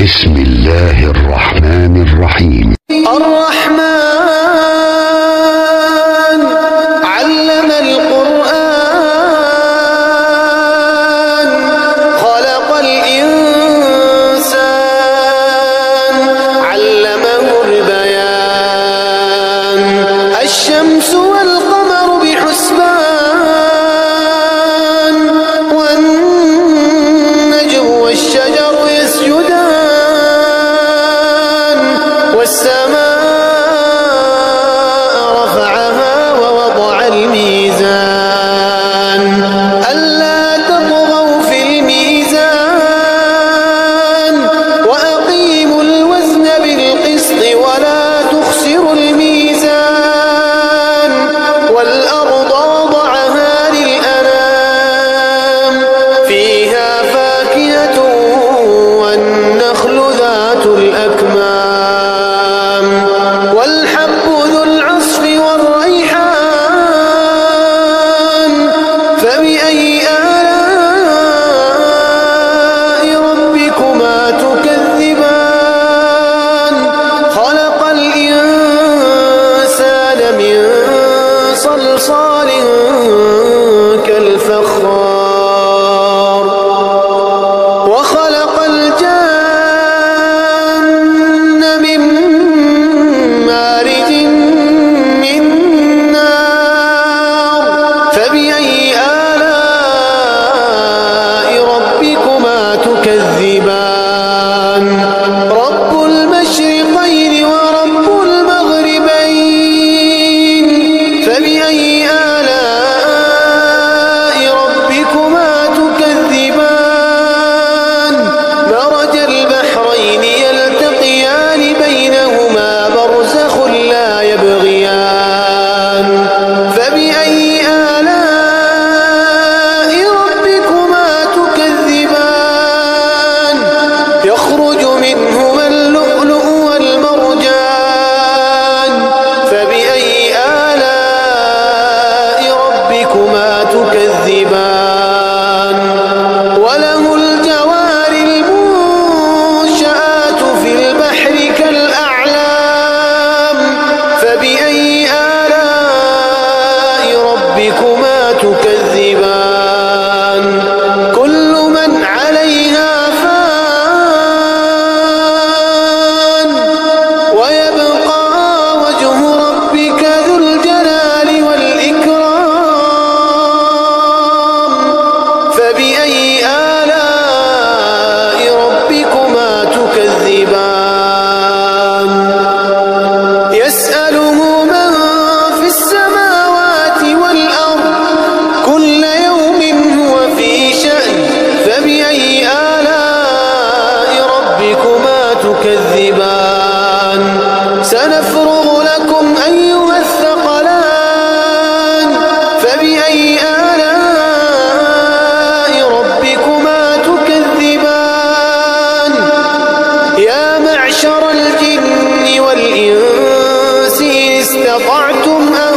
بسم الله الرحمن الرحيم. الرحمن علم القرآن خلق الإنسان علمه البيان الشمس والقمر بحسبان والنجم والشجر يسجدان والسماء رفعها ووضع الميزان ألا تطغوا في الميزان وأقيموا الوزن بالقسط ولا تخسروا الميزان والأرض وضعها للأنام فيها فاكهة والنخل ذات الأكمام والحب ذو العصف والريحان فبأي آلاء ربكما تكذبان خلق الإنسان من صلصال كالفخار وخلق الجن من مارج من نار فبأي آلاء ربكما تكذبان رب المشرقين ورب المغربين فبأي آلاء ربكما تكذبان مرج البحرين يلتقيان بينهما برزخ لا يبغيان فبأي آلاء ربكما تكذبان يخرج منهما اللؤلؤ والمرجان فبأي آلاء ربكما تكذبان وله الجوار المنشآت في البحر كالأعلام فبأي آلاء ربكما تكذبان كل من عليها فان ويبقى وجه ربك ذو الجلال والإكرام فبأي آلاء ربكما تكذبان يسأله من في السماوات والأرض كل يوم هو في شأن فبأي آلاء ربكما تكذبان سنفرغ لكم أيها الثقلان فبأي آلاء ربكما تكذبان يا معشر الجن والإنس إن استطعتم أن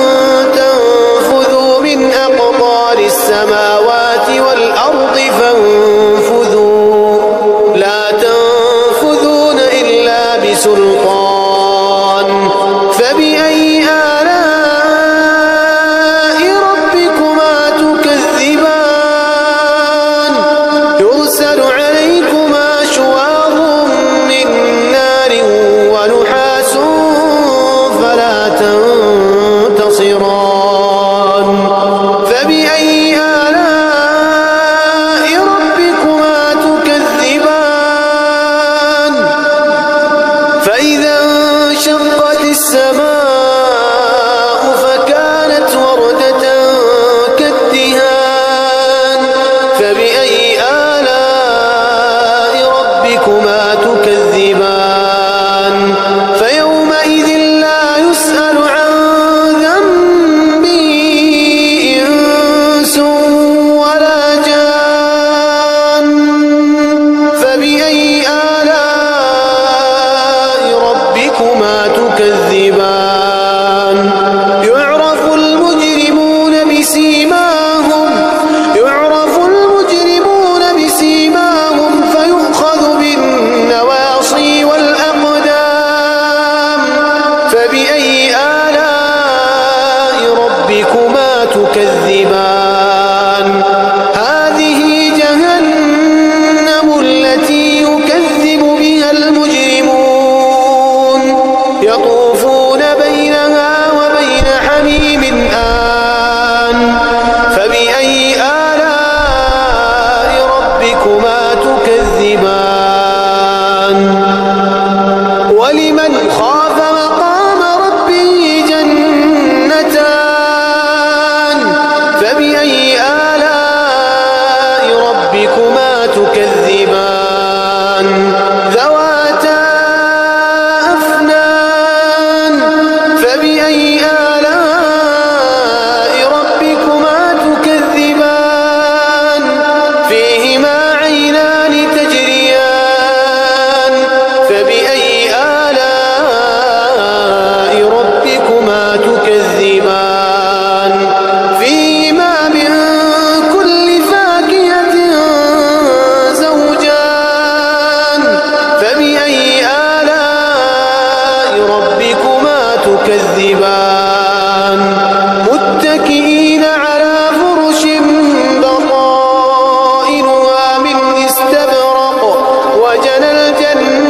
تنفذوا من أقطار السماوات والأرض فانفذوا لا تنفذون إلا بسلطان فبأي آلاء ربكما تكذبان يرسل عليكما شواظ من نار ونحاس فلا تنتصران فبأي آلاء ربكما تكذبان فإذا انشقت السماء فكانت وردة كالدهان فبأي آلاء ربكما تكذبان فيومئذ لا يسأل عن ذنبه إنس ولا جان فبأي آلاء ربكما تكذبان ولمن خاف مقام ربه جنتان فبأي آلاء ربكما تكذبان ذواتا أفنان فبأي آلاء ربكما تكذبان فيهما عينان تجريان فبأي آلاء ربكما تكذبان فيهما من كل فاكهة زوجان فبأي آلاء ربكما تكذبان متكئين على فرش بطائنها من استبرق وجنى الجنتين